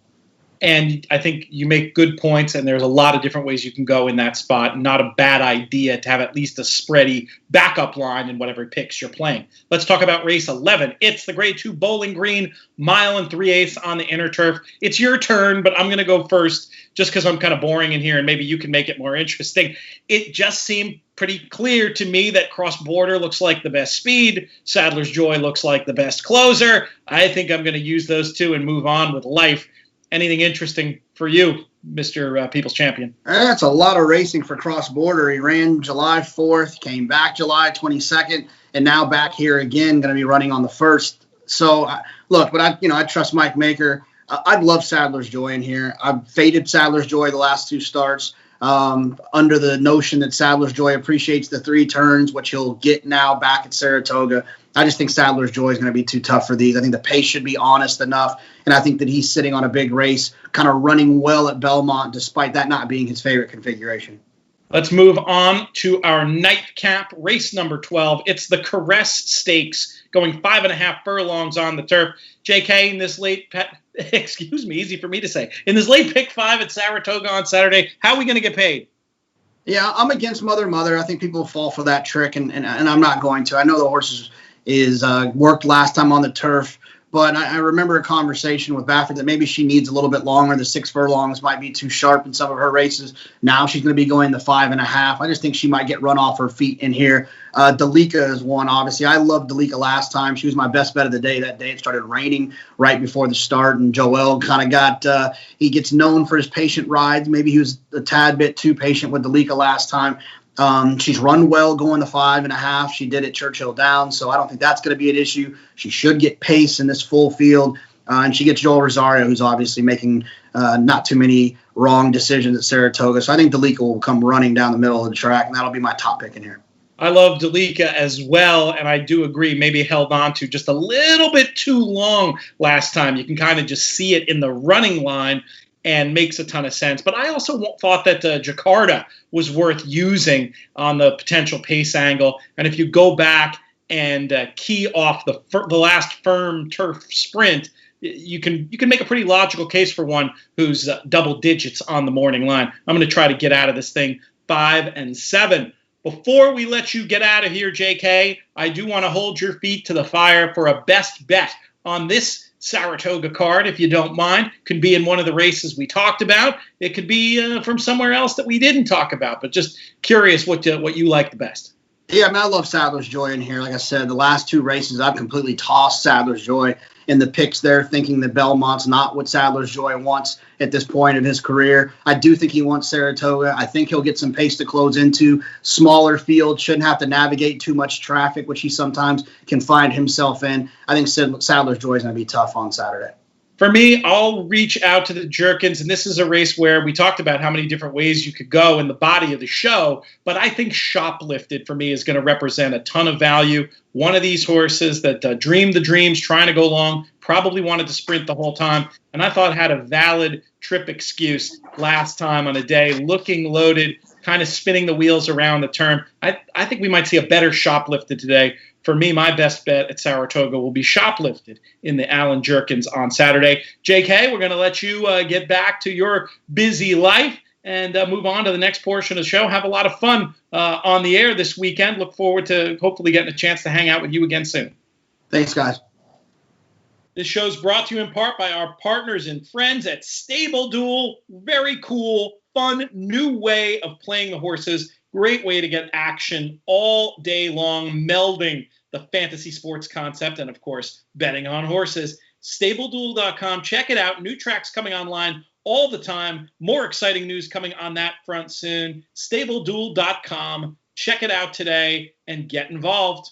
And I think you make good points, and there's a lot of different ways you can go in that spot. Not a bad idea to have at least a spready backup line in whatever picks you're playing. Let's talk about race 11. It's the Grade 2 Bowling Green, 1 3/8 on the inner turf. It's your turn, but I'm going to go first just because I'm kind of boring in here, and maybe you can make it more interesting. It just seemed pretty clear to me that Cross Border looks like the best speed. Sadler's Joy looks like the best closer. I think I'm going to use those two and move on with life. Anything interesting for you, Mr. People's Champion? That's a lot of racing for Cross Border. He ran July 4th, came back July 22nd, and now back here again, going to be running on the 1st. So, look, but I trust Mike Maker. I'd love Sadler's Joy in here. I've faded Sadler's Joy the last 2 starts under the notion that Sadler's Joy appreciates the 3 turns, which he'll get now back at Saratoga. I just think Sadler's Joy is going to be too tough for these. I think the pace should be honest enough, and I think that he's sitting on a big race, kind of running well at Belmont, despite that not being his favorite configuration. Let's move on to our nightcap, race number 12. It's the Caress Stakes, going 5.5 furlongs on the turf. JK, in this late easy for me to say, in this late pick 5 at Saratoga on Saturday, how are we going to get paid? Yeah, I'm against Mother. I think people fall for that trick, and I'm not going to. I know the horse is worked last time on the turf, but I remember a conversation with Baffert that maybe she needs a little bit longer. The 6 furlongs might be too sharp in some of her races. Now she's going to be going the 5.5. I just think she might get run off her feet in here. Delika is one, obviously. I loved Delika last time. She was my best bet of the day that day. It started raining right before the start, and Joel kind of he gets known for his patient rides. Maybe he was a tad bit too patient with Delika last time. She's run well going the 5.5. She did at Churchill Downs, so I don't think that's going to be an issue. She should get pace in this full field, and she gets Joel Rosario, who's obviously making not too many wrong decisions at Saratoga. So I think Delika will come running down the middle of the track, and that'll be my top pick in here. I love Delika as well, and I do agree, maybe held on to just a little bit too long last time. You can kind of just see it in the running line, and makes a ton of sense. But I also thought that Jakarta was worth using on the potential pace angle. And if you go back and key off the last firm turf sprint, you can make a pretty logical case for one who's double digits on the morning line. I'm going to try to get out of this thing 5 and 7. Before we let you get out of here, JK, I do want to hold your feet to the fire for a best bet on this Saratoga card, if you don't mind. Could be in one of the races we talked about. It could be from somewhere else that we didn't talk about, but just curious what you like the best. Yeah, I love Sadler's Joy in here. Like I said, the last 2 races, I've completely tossed Sadler's Joy in the picks there, thinking that Belmont's not what Sadler's Joy wants at this point in his career. I do think he wants Saratoga. I think he'll get some pace to close into. Smaller field, shouldn't have to navigate too much traffic, which he sometimes can find himself in. I think Sadler's Joy is going to be tough on Saturday. For me, I'll reach out to the Jerkins, and this is a race where we talked about how many different ways you could go in the body of the show, but I think Shoplifted for me is going to represent a ton of value. One of these horses that dreamed the dreams, trying to go long, probably wanted to sprint the whole time, and I thought had a valid trip excuse last time on a day, looking loaded, kind of spinning the wheels around the turn. I think we might see a better Shoplifted today. For me, my best bet at Saratoga will be Shoplifted in the Allen Jerkins on Saturday. JK, we're going to let you get back to your busy life and move on to the next portion of the show. Have a lot of fun on the air this weekend. Look forward to hopefully getting a chance to hang out with you again soon. Thanks, guys. This show is brought to you in part by our partners and friends at Stable Duel. Very cool, fun, new way of playing the horses. Great way to get action all day long, melding the fantasy sports concept and, of course, betting on horses. StableDuel.com. Check it out. New tracks coming online all the time. More exciting news coming on that front soon. StableDuel.com. Check it out today and get involved.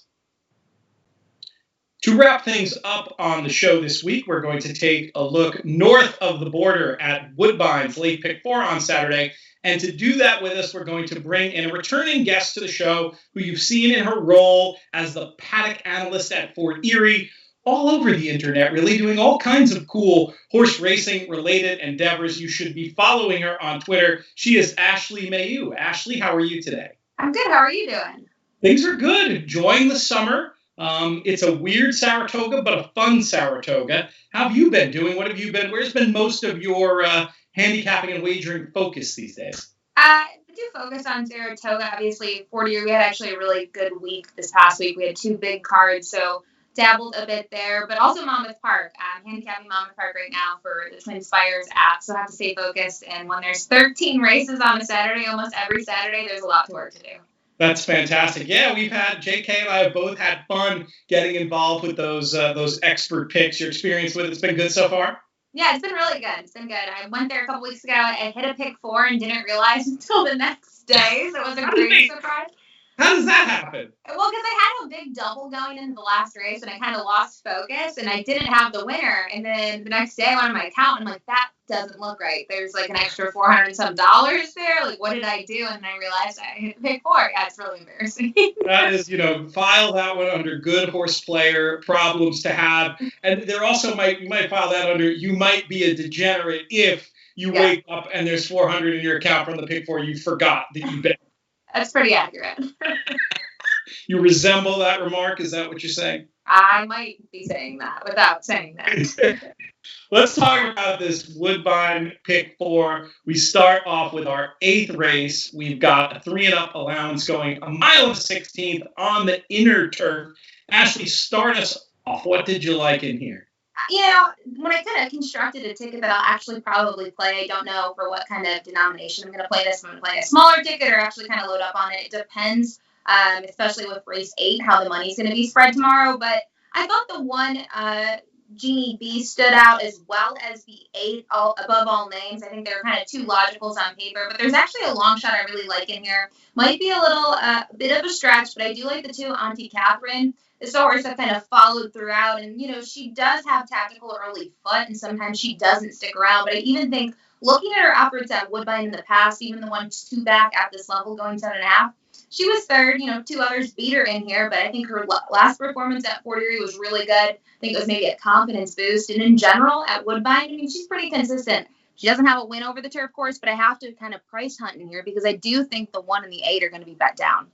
To wrap things up on the show this week, we're going to take a look north of the border at Woodbine's Late P5 on Saturday. And to do that with us, we're going to bring in a returning guest to the show who you've seen in her role as the paddock analyst at Fort Erie, all over the internet, really doing all kinds of cool horse racing related endeavors. You should be following her on Twitter. She is Ashley Mailloux. Ashley, how are you today? I'm good. How are you doing? Things are good. Enjoying the summer. It's a weird Saratoga, but a fun Saratoga. How have you been doing? What have you been? Where's been most of your handicapping and wagering focus these days? I do focus on Saratoga. Obviously, 40 we had actually a really good week this past week. We had 2 big cards, so dabbled a bit there. But also Monmouth Park. I'm handicapping Monmouth Park right now for the Twin Spires app, so I have to stay focused. And when there's 13 races on a Saturday, almost every Saturday, there's a lot to work to do. That's fantastic. Yeah, we've had JK and I have both had fun getting involved with those expert picks. Your experience with it's been good so far? Yeah, it's been really good. It's been good. I went there a couple weeks ago. I hit a pick 4 and didn't realize until the next day, so it was a great surprise. How does that happen? Well, because I had a big double going into the last race, and I kind of lost focus, and I didn't have the winner. And then the next day, I went on my account, and I'm like, that doesn't look right. There's like an extra $400 and some there. Like, what did I do? And then I realized I hit pick 4. Yeah, it's really embarrassing. That is, file that one under good horse player problems to have. And there also you might file that under you might be a degenerate if you wake up and there's $400 in your account from the pick 4 you forgot that you bet. That's pretty accurate. You resemble that remark? Is that what you're saying? I might be saying that without saying that. Let's talk about this Woodbine pick 4. We start off with our 8th race. We've got a 3-and-up allowance going a mile of 16th on the inner turf. Ashley, start us off. What did you like in here? When I kind of constructed a ticket that I'll actually probably play, I don't know for what kind of denomination I'm going to play this. I'm going to play a smaller ticket or actually kind of load up on it. It depends, especially with race 8, how the money's going to be spread tomorrow. But I thought the one Genie B stood out as well as the 8 above all names. I think they were kind of 2 logicals on paper, but there's actually a long shot I really like in here. Might be a little bit of a stretch, but I do like the 2 Auntie Catherine. This horse that kind of followed throughout, and she does have tactical early foot, and sometimes she doesn't stick around. But I even think looking at her efforts at Woodbine in the past, even the 1-2 back at this level going 7.5, she was 3rd. 2 others beat her in here, but I think her last performance at Fort Erie was really good. I think it was maybe a confidence boost, and in general at Woodbine, she's pretty consistent. She doesn't have a win over the turf course, but I have to kind of price hunt in here because I do think the 1 and the 8 are going to be bet down.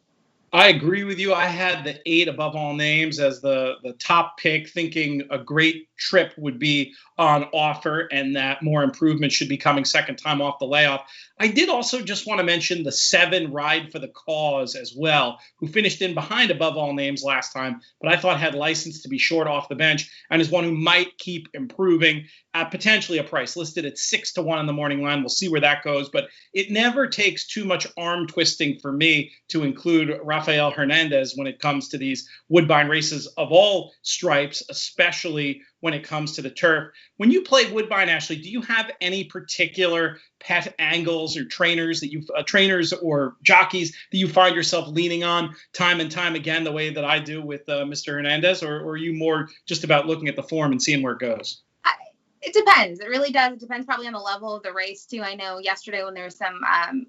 I agree with you. I had the 8 above all names as the top pick, thinking a great trip would be on offer and that more improvement should be coming second time off the layoff. I did also just want to mention the 7 Ride for the Cause as well, who finished in behind above all names last time, but I thought had license to be short off the bench and is one who might keep improving at potentially a price listed at 6-1 in the morning line. We'll see where that goes, but it never takes too much arm twisting for me to include Rafael Hernandez when it comes to these Woodbine races of all stripes, especially when it comes to the turf. When you play Woodbine, Ashley, do you have any particular pet angles or trainers or jockeys that you find yourself leaning on time and time again, the way that I do with Mr. Hernandez, or are you more just about looking at the form and seeing where it goes? It depends. It really does. It depends probably on the level of the race too. I know yesterday when there were some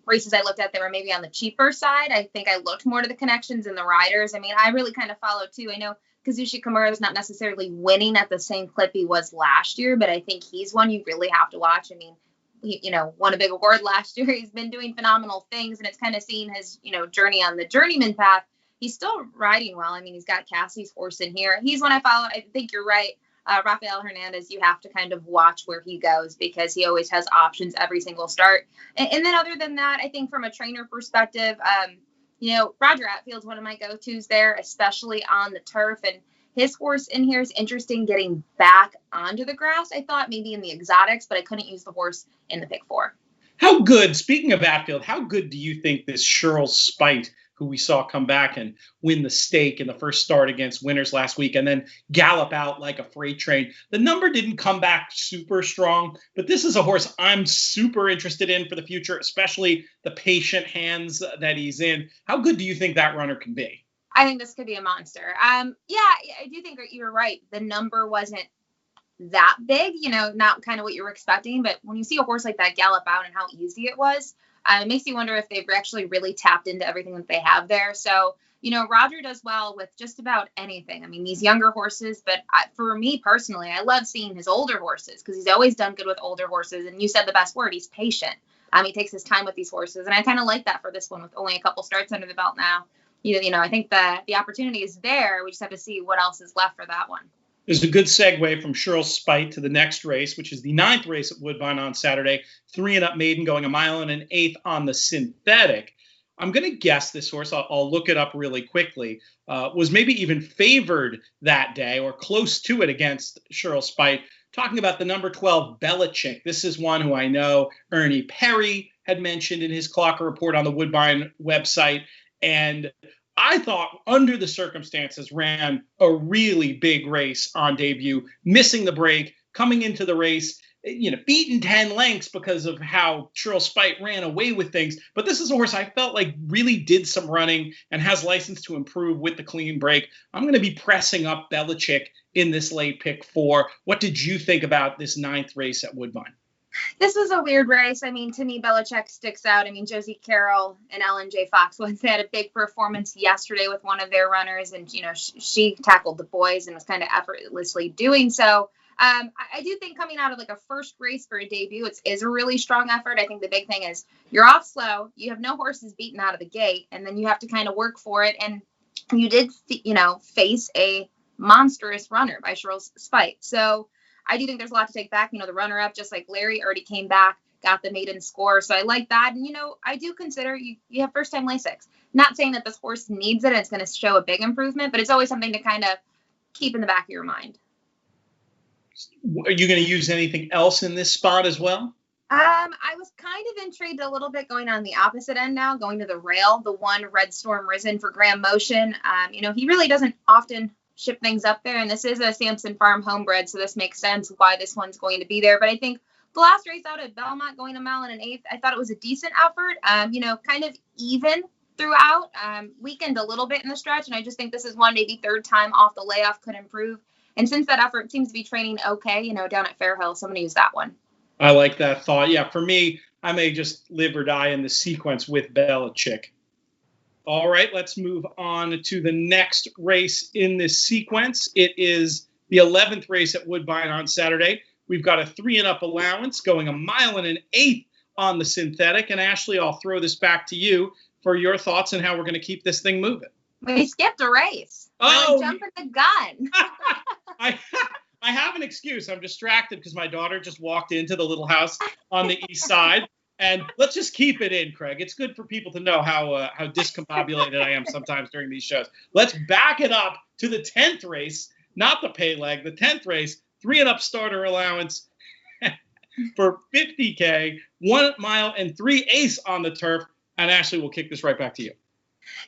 races I looked at that were maybe on the cheaper side, I think I looked more to the connections and the riders. I mean, I really kind of follow too. I know Kazushi Kimura is not necessarily winning at the same clip he was last year, but I think he's one you really have to watch. I mean, he, won a big award last year. He's been doing phenomenal things, and it's kind of seeing his, journey on the journeyman path. He's still riding well. I mean, he's got Cassie's horse in here. He's one I follow. I think you're right. Rafael Hernandez, you have to kind of watch where he goes because he always has options every single start. And then other than that, I think from a trainer perspective, Roger Atfield's one of my go-tos there, especially on the turf. And his horse in here is interesting getting back onto the grass. I thought maybe in the exotics, but I couldn't use the horse in the pick 4. How good, speaking of Atfield, how good do you think this Cheryl Spite, who we saw come back and win the stake in the first start against Winners last week and then gallop out like a freight train? The number didn't come back super strong, but this is a horse I'm super interested in for the future, especially the patient hands that he's in. How good do you think that runner can be? I think this could be a monster. I do think you're right. The number wasn't that big, not kind of what you were expecting. But when you see a horse like that gallop out and how easy it was, it makes you wonder if they've actually really tapped into everything that they have there. So, Roger does well with just about anything. I mean, these younger horses, but for me personally, I love seeing his older horses because he's always done good with older horses. And you said the best word, he's patient. He takes his time with these horses. And I kind of like that for this one with only a couple starts under the belt now. I think the opportunity is there. We just have to see what else is left for that one. There's a good segue from Cheryl Spite to the next race, which is the 9th race at Woodbine on Saturday. 3-and-up maiden going a mile and an eighth on the synthetic. I'm going to guess this horse, I'll look it up really quickly, was maybe even favored that day or close to it against Cheryl Spite. Talking about the number 12, Belichick. This is one who I know Ernie Perry had mentioned in his Clocker report on the Woodbine website. And I thought under the circumstances ran a really big race on debut, missing the break, coming into the race, beaten 10 lengths because of how Cheryl Spite ran away with things. But this is a horse I felt like really did some running and has license to improve with the clean break. I'm going to be pressing up Belichick in this late pick 4. What did you think about this 9th race at Woodbine? This was a weird race. I mean, to me, Belichick sticks out. I mean, Josie Carroll and Ellen J. Fox had a big performance yesterday with one of their runners, and, she tackled the boys and was kind of effortlessly doing so. I do think coming out of like a first race for a debut, it is a really strong effort. I think the big thing is you're off slow. You have no horses beaten out of the gate, and then you have to kind of work for it. And you did, face a monstrous runner by Cheryl Spite. So I do think there's a lot to take back. The runner-up, just like Larry, already came back, got the maiden score. So I like that. And, I do consider you have first-time Lasix. Not saying that this horse needs it and it's going to show a big improvement, but it's always something to kind of keep in the back of your mind. Are you going to use anything else in this spot as well? I was kind of intrigued a little bit going on the opposite end now, going to the rail, the one Red Storm Risen for Graham Motion. He really doesn't often ship things up there, and this is a Sampson Farm homebred, so this makes sense why this one's going to be there. But I think the last race out at Belmont, going a mile and an eighth, I thought it was a decent effort, kind of even throughout, weakened a little bit in the stretch, and I just think this is one maybe third time off the layoff could improve. And since that effort seems to be training okay, down at Fairhill, so I'm going to use that one. I like that thought. Yeah, for me, I may just live or die in the sequence with Belichick. All right, let's move on to the next race in this sequence. It is the 11th race at Woodbine on Saturday. We've got a 3-and-up allowance going a mile and an eighth on the synthetic. And Ashley, I'll throw this back to you for your thoughts on how we're going to keep this thing moving. We skipped a race. Oh, jumping the gun. I have an excuse. I'm distracted because my daughter just walked into the little house on the east side. And let's just keep it in, Craig. It's good for people to know how discombobulated I am sometimes during these shows. Let's back it up to the 10th race, not the pay leg, the 10th race, 3-and-up starter allowance for $50K, 1 mile and 3/8 on the turf. And Ashley, we'll kick this right back to you.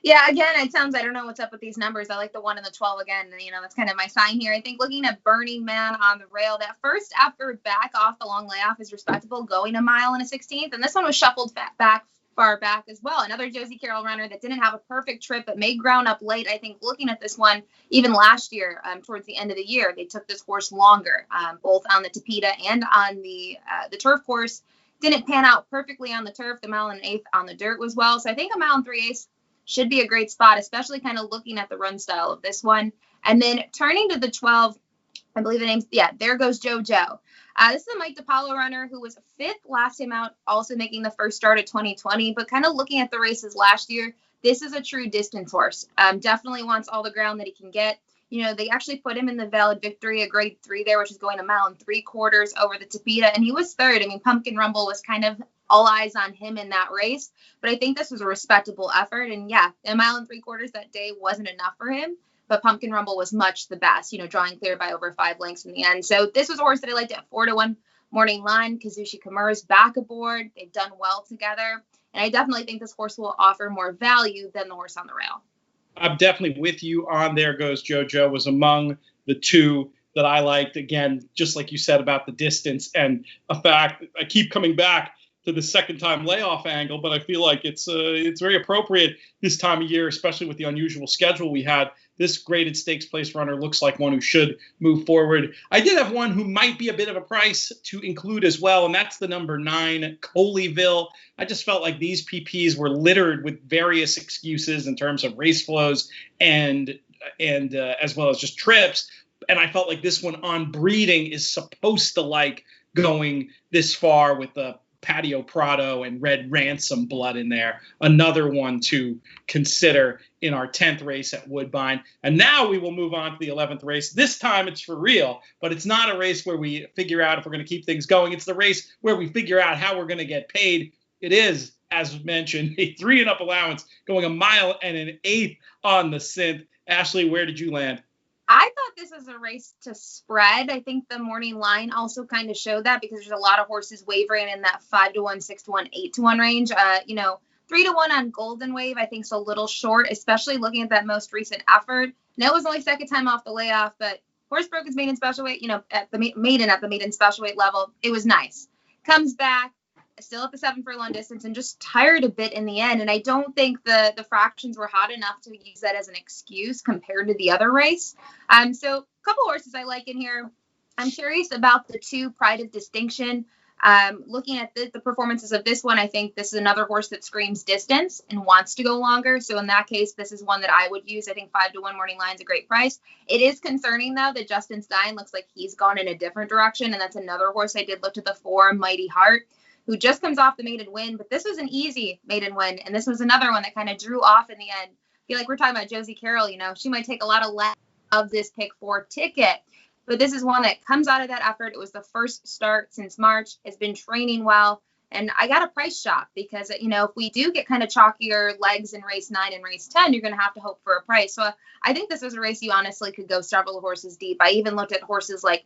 Yeah, again, I don't know what's up with these numbers. I like the 1 and the 12 again. That's kind of my sign here. I think looking at Burning Man on the rail, that first effort back off the long layoff is respectable, going a mile and a 16th. And this one was shuffled back far back as well. Another Josie Carroll runner that didn't have a perfect trip, but made ground up late. I think looking at this one, even last year, towards the end of the year, they took this horse longer, both on the Tapeta and on the turf course. Didn't pan out perfectly on the turf. The 1 1/8 on the dirt was well. So I think a 1 3/8 should be a great spot, especially kind of looking at the run style of this one. And then turning to the 12, I believe the name's, There Goes JoJo. This is a Mike DiPaolo runner who was 5th last time out, also making the first start of 2020. But kind of looking at the races last year, this is a true distance horse. Definitely wants all the ground that he can get. They actually put him in the Valid Victory, a grade 3 there, which is going 1 3/4 over the Tapeta, and he was 3rd. I mean, Pumpkin Rumble was kind of all eyes on him in that race, but I think this was a respectable effort. And a 1 3/4 that day wasn't enough for him, but Pumpkin Rumble was much the best, drawing clear by over 5 lengths in the end. So this was a horse that I liked at 4-1 morning line. Kazushi Kimura's back aboard. They've done well together, and I definitely think this horse will offer more value than the horse on the rail. I'm definitely with you on There Goes JoJo. Was among the two that I liked. Again, just like you said about the distance, and a fact I keep coming back to the second time layoff angle, but I feel like it's very appropriate this time of year, especially with the unusual schedule we had. This graded stakes place runner looks like one who should move forward. I did have one who might be a bit of a price to include as well, and that's the number 9, Coleyville. I just felt like these PPs were littered with various excuses in terms of race flows and as well as just trips. And I felt like this one on breeding is supposed to like going this far with the Patio Prado and Red Ransom blood in there. Another one to consider in our 10th race at Woodbine. And now we will move on to the 11th race. This time it's for real, but it's not a race where we figure out if we're going to keep things going. It's the race where we figure out how we're going to get paid. It is, as mentioned, a 3-and-up allowance going 1 1/8 on the synth. Ashley, where did you land? I thought this was a race to spread. I think the morning line also kind of showed that, because there's a lot of horses wavering in that 5-1, 6-1, 8-1 range. 3-1 on Golden Wave, I think, is a little short, especially looking at that most recent effort. No, it was only second time off the layoff, but horse broke his maiden special weight, at the maiden special weight level. It was nice. Comes back, still at the 7 furlong distance, and just tired a bit in the end. And I don't think the fractions were hot enough to use that as an excuse compared to the other race. So a couple horses I like in here. I'm curious about the 2, Pride of Distinction. Looking at the performances of this one, I think this is another horse that screams distance and wants to go longer. So in that case, this is one that I would use. I think 5-1 morning line is a great price. It is concerning, though, that Justin Stein looks like he's gone in a different direction. And that's another horse I did look to the 4, Mighty Heart, who just comes off the maiden win. But this was an easy maiden win, and this was another one that kind of drew off in the end. I feel like we're talking about Josie Carroll. She might take a lot of less of this pick 4 ticket, but this is one that comes out of that effort. It was the first start since March, has been training well, and I got a price shop because, if we do get kind of chalkier legs in race 9 and race 10, you're going to have to hope for a price. So I think this was a race you honestly could go several horses deep. I even looked at horses like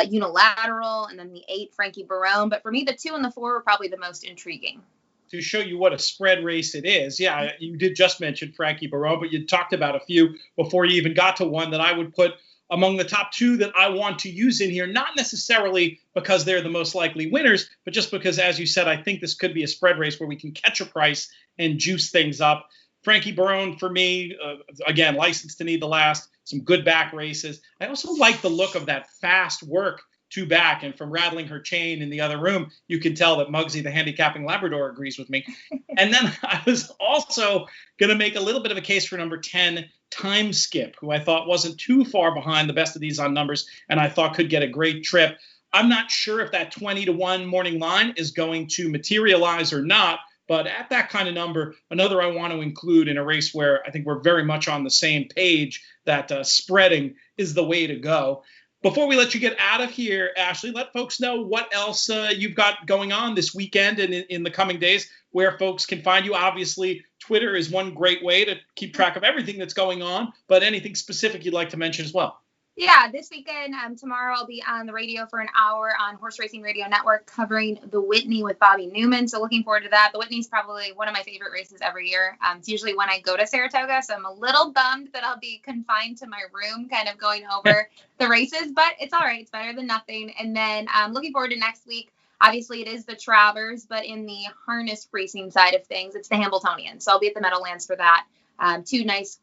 Unilateral, and then the 8, Frankie Barone. But for me, the 2 and the 4 were probably the most intriguing. To show you what a spread race it is. Yeah, you did just mention Frankie Barone, but you talked about a few before you even got to one that I would put among the top 2 that I want to use in here, not necessarily because they're the most likely winners, but just because, as you said, I think this could be a spread race where we can catch a price and juice things up. Frankie Barone, for me, again, licensed to need the last, some good back races. I also like the look of that fast work 2 back, and from rattling her chain in the other room, you can tell that Muggsy, the handicapping Labrador, agrees with me. And then I was also going to make a little bit of a case for number 10, Time Skip, who I thought wasn't too far behind the best of these on numbers, and I thought could get a great trip. I'm not sure if that 20-1 morning line is going to materialize or not, but at that kind of number, another I want to include in a race where I think we're very much on the same page that spreading is the way to go. Before we let you get out of here, Ashley, let folks know what else you've got going on this weekend and in the coming days, where folks can find you. Obviously, Twitter is one great way to keep track of everything that's going on, but anything specific you'd like to mention as well. Yeah, this weekend, tomorrow I'll be on the radio for an hour on Horse Racing Radio Network covering the Whitney with Bobby Newman. So looking forward to that. The Whitney's probably one of my favorite races every year. It's usually when I go to Saratoga, so I'm a little bummed that I'll be confined to my room kind of going over the races, but it's all right. It's better than nothing. And then looking forward to next week. Obviously, it is the Travers, but in the harness racing side of things, it's the Hambletonian. So I'll be at the Meadowlands for that. Two nights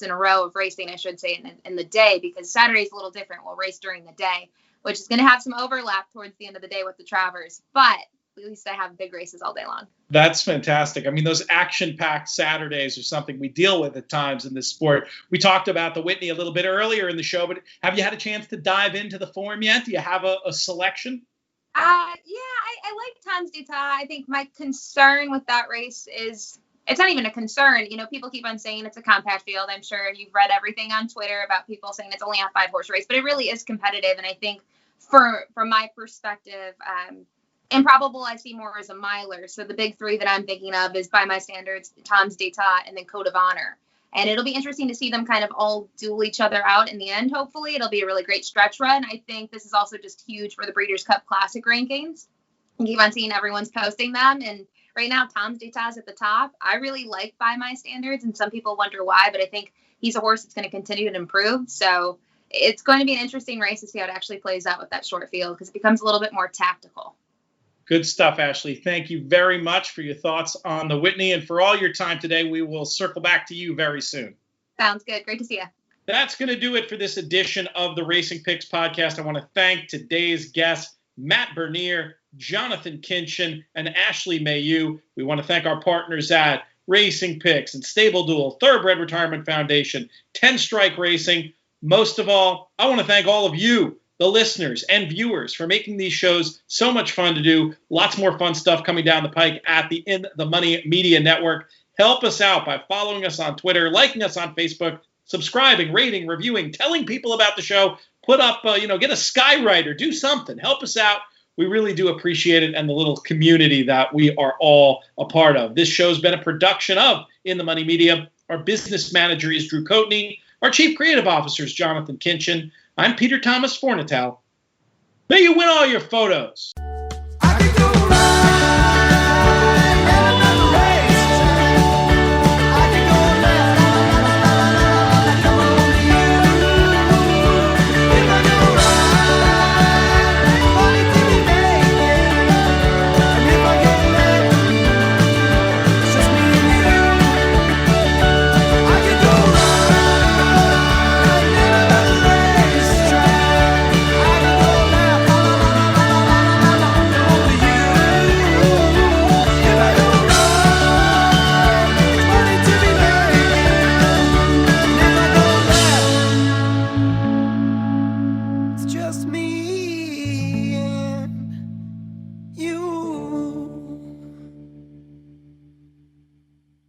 in a row of racing, I should say, in the day, because Saturday's a little different. We'll race during the day, which is going to have some overlap towards the end of the day with the Travers. But at least I have big races all day long. That's fantastic. I mean, those action-packed Saturdays are something we deal with at times in this sport. We talked about the Whitney a little bit earlier in the show, but have you had a chance to dive into the form yet? Do you have a selection? I like Tom's d'Etat. I think my concern with that race is, it's not even a concern. People keep on saying it's a compact field. I'm sure you've read everything on Twitter about people saying it's only a 5-horse race, but it really is competitive. And I think from my perspective, Improbable I see more as a miler. So the big three that I'm thinking of is, by my standards, Tom's d'Etat and then Code of Honor. And it'll be interesting to see them kind of all duel each other out in the end, hopefully. It'll be a really great stretch run. I think this is also just huge for the Breeders' Cup Classic rankings. I keep on seeing everyone's posting them. And right now, Tom's d'Etat's at the top. I really like By My Standards, and some people wonder why, but I think he's a horse that's going to continue to improve. So it's going to be an interesting race to see how it actually plays out with that short field, because it becomes a little bit more tactical. Good stuff, Ashley. Thank you very much for your thoughts on the Whitney and for all your time today. We will circle back to you very soon. Sounds good. Great to see you. That's going to do it for this edition of the Racing Picks podcast. I want to thank today's guests, Matt Bernier, Jonathan Kinchen, and Ashley Mailloux. We want to thank our partners at Racing Picks and Stable Duel, Thoroughbred Retirement Foundation, 10 Strike Racing. Most of all, I want to thank all of you, the listeners and viewers, for making these shows so much fun to do. Lots more fun stuff coming down the pike at the In the Money Media Network. Help us out by following us on Twitter, liking us on Facebook, subscribing, rating, reviewing, telling people about the show. Put up, get a skywriter, do something. Help us out. We really do appreciate it, and the little community that we are all a part of. This show's been a production of In the Money Media. Our business manager is Drew Coatney. Our chief creative officer is Jonathan Kinchen. I'm Peter Thomas Fornatale. May you win all your photos.